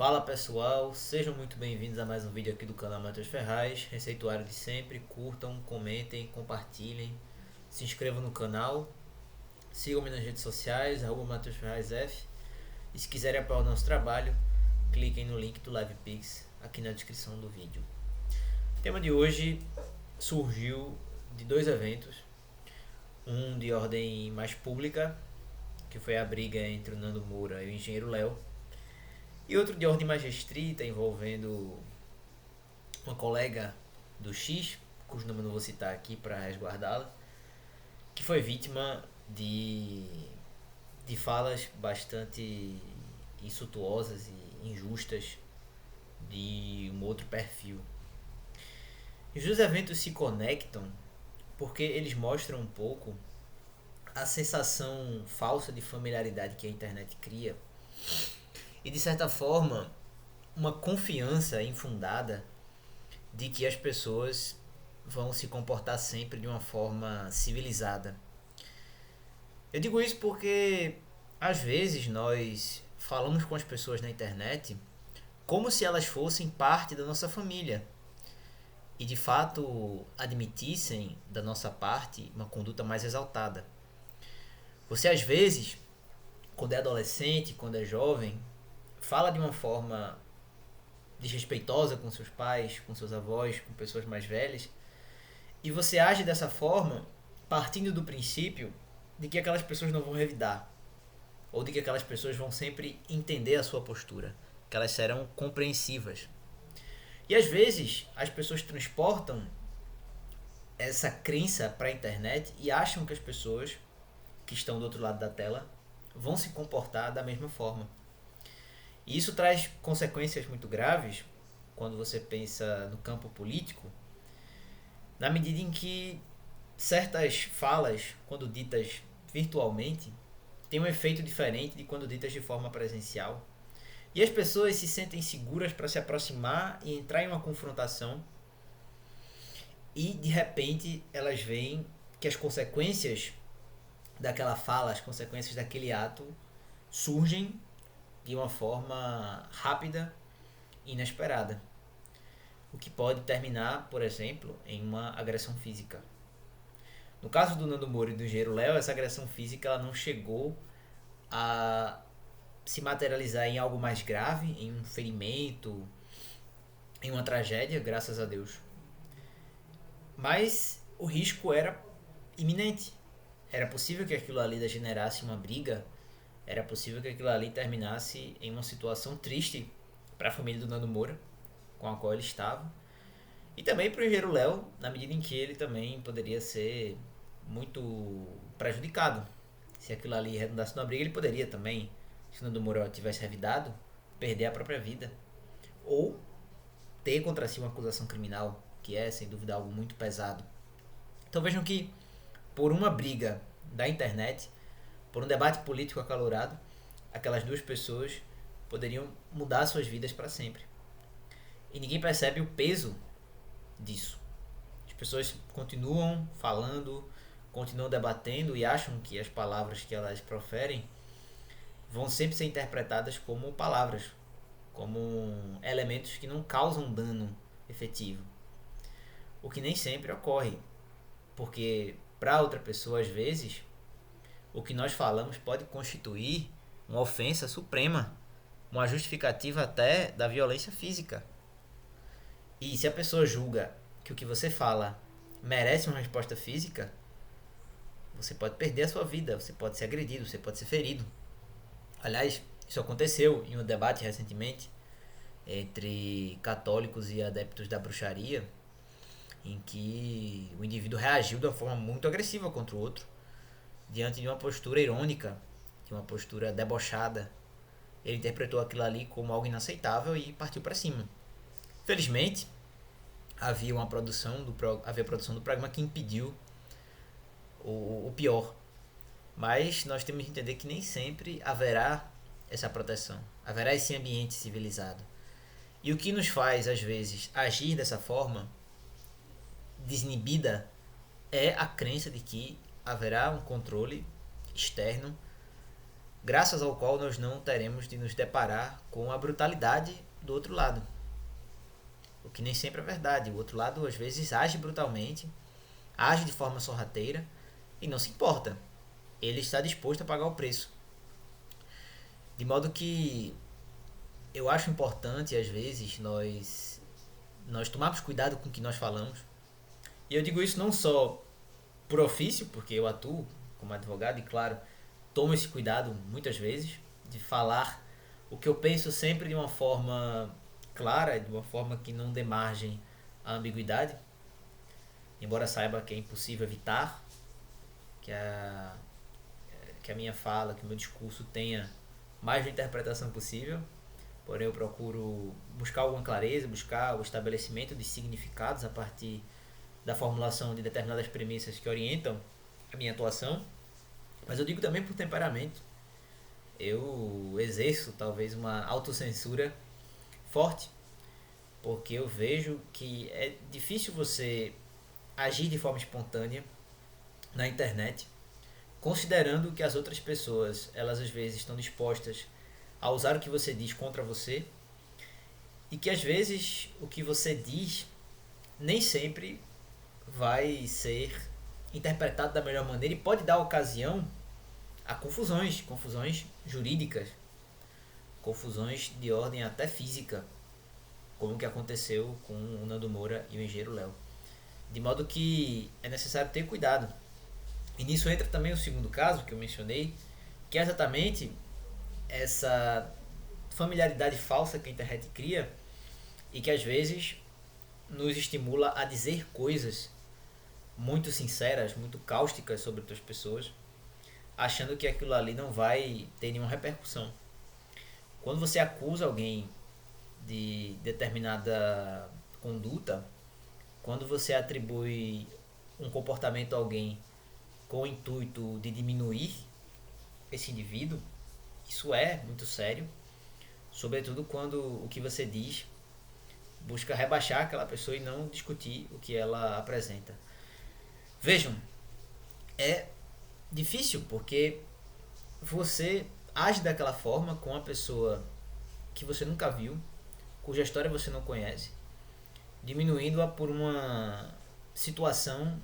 Fala pessoal, sejam muito bem-vindos a mais um vídeo aqui do canal Matheus Ferraz. Receituário de sempre, curtam, comentem, compartilhem, se inscrevam no canal, sigam-me nas redes sociais, Matheus Ferraz F. E se quiserem apoiar o nosso trabalho, cliquem no link do LivePix aqui na descrição do vídeo. O tema de hoje surgiu de dois eventos, um de ordem mais pública, que foi a briga entre o Nando Moura e o engenheiro Léo, e outro de ordem mais restrita, envolvendo uma colega do X, cujo nome eu não vou citar aqui para resguardá-la, que foi vítima de falas bastante insultuosas e injustas de um outro perfil. Os dois eventos se conectam porque eles mostram um pouco a sensação falsa de familiaridade que a internet cria e, de certa forma, uma confiança infundada de que as pessoas vão se comportar sempre de uma forma civilizada. Eu digo isso porque às vezes nós falamos com as pessoas na internet como se elas fossem parte da nossa família e de fato admitissem da nossa parte uma conduta mais exaltada. Você às vezes, quando é adolescente, quando é jovem, fala de uma forma desrespeitosa com seus pais, com seus avós, com pessoas mais velhas, e você age dessa forma partindo do princípio de que aquelas pessoas não vão revidar, ou de que aquelas pessoas vão sempre entender a sua postura, que elas serão compreensivas. E às vezes as pessoas transportam essa crença para a internet e acham que as pessoas que estão do outro lado da tela vão se comportar da mesma forma. E isso traz consequências muito graves quando você pensa no campo político, na medida em que certas falas, quando ditas virtualmente, têm um efeito diferente de quando ditas de forma presencial. E as pessoas se sentem seguras para se aproximar e entrar em uma confrontação, e de repente elas veem que as consequências daquela fala, as consequências daquele ato surgem de uma forma rápida e inesperada, o que pode terminar, por exemplo, em uma agressão física. No caso do Nando Moura e do engenheiro Léo, essa agressão física ela não chegou a se materializar em algo mais grave, em um ferimento, em uma tragédia, graças a Deus. Mas o risco era iminente. Era possível que aquilo ali degenerasse uma briga, era possível que aquilo ali terminasse em uma situação triste para a família do Nando Moura, com a qual ele estava, e também para o engenheiro Léo, na medida em que ele também poderia ser muito prejudicado. Se aquilo ali redundasse numa briga, ele poderia também, se o Nando Moura tivesse revidado, perder a própria vida, ou ter contra si uma acusação criminal, que é, sem dúvida, algo muito pesado. Então vejam que, por uma briga da internet, por um debate político acalorado, aquelas duas pessoas poderiam mudar suas vidas para sempre. E ninguém percebe o peso disso. As pessoas continuam falando, continuam debatendo e acham que as palavras que elas proferem vão sempre ser interpretadas como palavras, como elementos que não causam dano efetivo. O que nem sempre ocorre, porque para outra pessoa, às vezes, o que nós falamos pode constituir uma ofensa suprema, uma justificativa até da violência física. E se a pessoa julga que o que você fala merece uma resposta física, você pode perder a sua vida, você pode ser agredido, você pode ser ferido. Aliás, isso aconteceu em um debate recentemente entre católicos e adeptos da bruxaria, em que o indivíduo reagiu de uma forma muito agressiva contra o outro, diante de uma postura irônica, de uma postura debochada. Ele interpretou aquilo ali como algo inaceitável e partiu para cima. Felizmente, havia produção do programa que impediu o pior. Mas nós temos que entender que nem sempre haverá essa proteção, haverá esse ambiente civilizado. E o que nos faz, às vezes, agir dessa forma, desinibida, é a crença de que haverá um controle externo graças ao qual nós não teremos de nos deparar com a brutalidade do outro lado. O que nem sempre é verdade. O outro lado às vezes age brutalmente, age de forma sorrateira e não se importa. Ele está disposto a pagar o preço. De modo que eu acho importante às vezes nós tomarmos cuidado com o que nós falamos. E eu digo isso não só por ofício, porque eu atuo como advogado e claro, tomo esse cuidado muitas vezes de falar o que eu penso sempre de uma forma clara, de uma forma que não dê margem à ambiguidade, embora saiba que é impossível evitar que que a minha fala, que o meu discurso tenha mais de interpretação possível, porém eu procuro buscar alguma clareza, buscar o estabelecimento de significados a partir da formulação de determinadas premissas que orientam a minha atuação, mas eu digo também por temperamento. Eu exerço talvez uma autocensura forte, porque eu vejo que é difícil você agir de forma espontânea na internet, considerando que as outras pessoas, elas às vezes estão dispostas a usar o que você diz contra você e que às vezes o que você diz nem sempre vai ser interpretado da melhor maneira e pode dar ocasião a confusões jurídicas, confusões de ordem até física, como o que aconteceu com o Nando Moura e o engenheiro Léo. De modo que é necessário ter cuidado. E nisso entra também o segundo caso que eu mencionei, que é exatamente essa familiaridade falsa que a internet cria e que às vezes nos estimula a dizer coisas muito sinceras, muito cáusticas sobre outras pessoas, achando que aquilo ali não vai ter nenhuma repercussão. Quando você acusa alguém de determinada conduta, quando você atribui um comportamento a alguém com o intuito de diminuir esse indivíduo, isso é muito sério, sobretudo quando o que você diz busca rebaixar aquela pessoa e não discutir o que ela apresenta. Vejam, é difícil porque você age daquela forma com a pessoa que você nunca viu, cuja história você não conhece, diminuindo-a por uma situação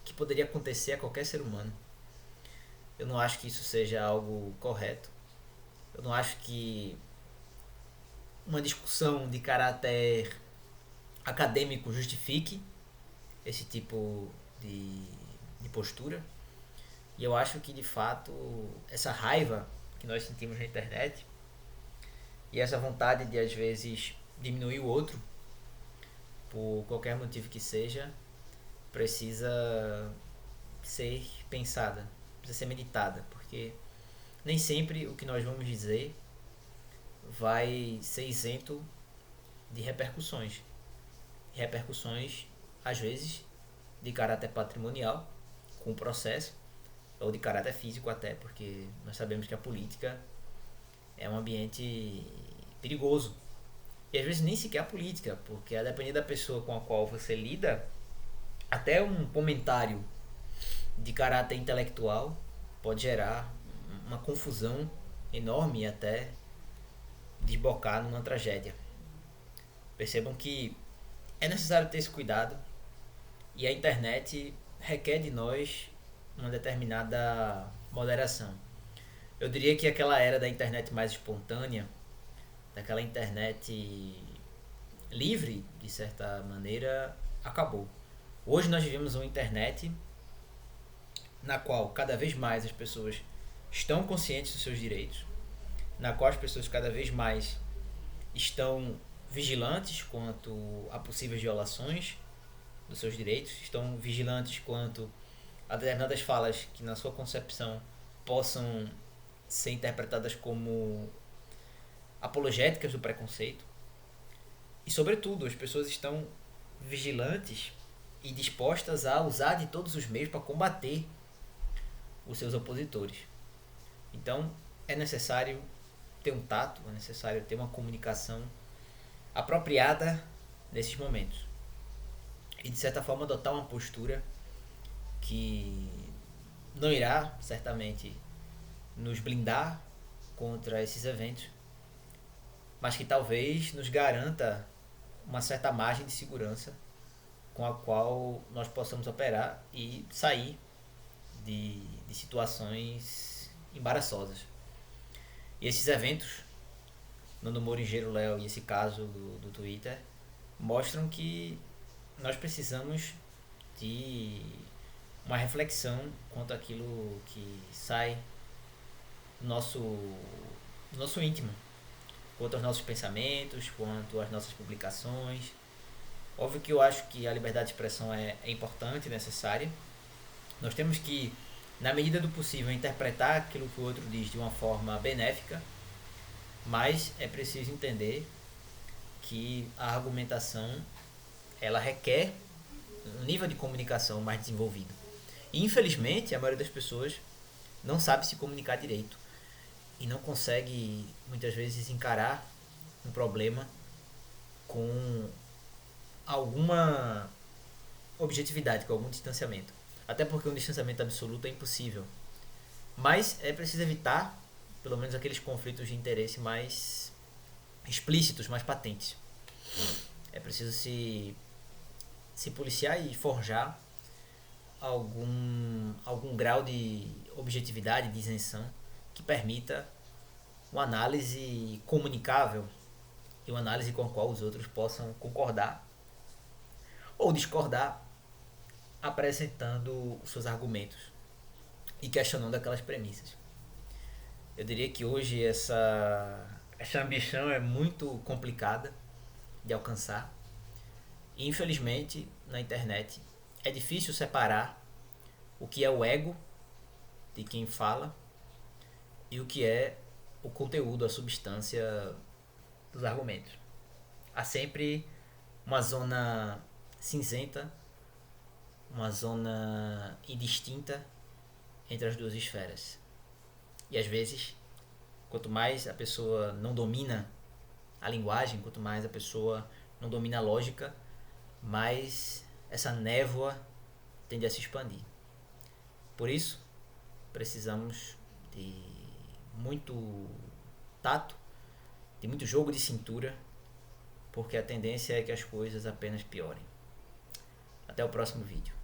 que poderia acontecer a qualquer ser humano. Eu não acho que isso seja algo correto. Eu não acho que uma discussão de caráter acadêmico justifique esse tipo de postura. E eu acho que de fato essa raiva que nós sentimos na internet e essa vontade de às vezes diminuir o outro por qualquer motivo que seja precisa ser pensada, precisa ser meditada, porque nem sempre o que nós vamos dizer vai ser isento de repercussões. Repercussões, às vezes, de caráter patrimonial, com o processo, ou de caráter físico até, porque nós sabemos que a política é um ambiente perigoso. E às vezes nem sequer a política, porque a depender da pessoa com a qual você lida, até um comentário de caráter intelectual pode gerar uma confusão enorme e até desbocar numa tragédia. Percebam que é necessário ter esse cuidado e a internet requer de nós uma determinada moderação. Eu diria que aquela era da internet mais espontânea, daquela internet livre, de certa maneira, acabou. Hoje nós vivemos uma internet na qual cada vez mais as pessoas estão conscientes dos seus direitos, na qual as pessoas cada vez mais estão vigilantes quanto a possíveis violações dos seus direitos, estão vigilantes quanto a determinadas falas que na sua concepção possam ser interpretadas como apologéticas do preconceito. E sobretudo, as pessoas estão vigilantes e dispostas a usar de todos os meios para combater os seus opositores. Então, é necessário ter um tato, é necessário ter uma comunicação apropriada nesses momentos. E de certa forma adotar uma postura que não irá certamente nos blindar contra esses eventos, mas que talvez nos garanta uma certa margem de segurança com a qual nós possamos operar e sair de situações embaraçosas. E esses eventos, Nando Moringeiro Léo e esse caso do Twitter, mostram que nós precisamos de uma reflexão quanto àquilo que sai do nosso íntimo, quanto aos nossos pensamentos, quanto às nossas publicações. Óbvio que eu acho que a liberdade de expressão é importante e necessária. Nós temos que, na medida do possível, interpretar aquilo que o outro diz de uma forma benéfica, mas é preciso entender que a argumentação ela requer um nível de comunicação mais desenvolvido. E, infelizmente, a maioria das pessoas não sabe se comunicar direito e não consegue, muitas vezes, encarar um problema com alguma objetividade, com algum distanciamento. Até porque um distanciamento absoluto é impossível. Mas é preciso evitar, pelo menos, aqueles conflitos de interesse mais explícitos, mais patentes. É preciso se policiar e forjar algum grau de objetividade, de isenção, que permita uma análise comunicável e uma análise com a qual os outros possam concordar ou discordar, apresentando os seus argumentos e questionando aquelas premissas. Eu diria que hoje essa ambição é muito complicada de alcançar. E, infelizmente, na internet é difícil separar o que é o ego de quem fala e o que é o conteúdo, a substância dos argumentos. Há sempre uma zona cinzenta, uma zona indistinta entre as duas esferas. E às vezes, quanto mais a pessoa não domina a linguagem, quanto mais a pessoa não domina a lógica, mais essa névoa tende a se expandir. Por isso, precisamos de muito tato, de muito jogo de cintura, porque a tendência é que as coisas apenas piorem. Até o próximo vídeo.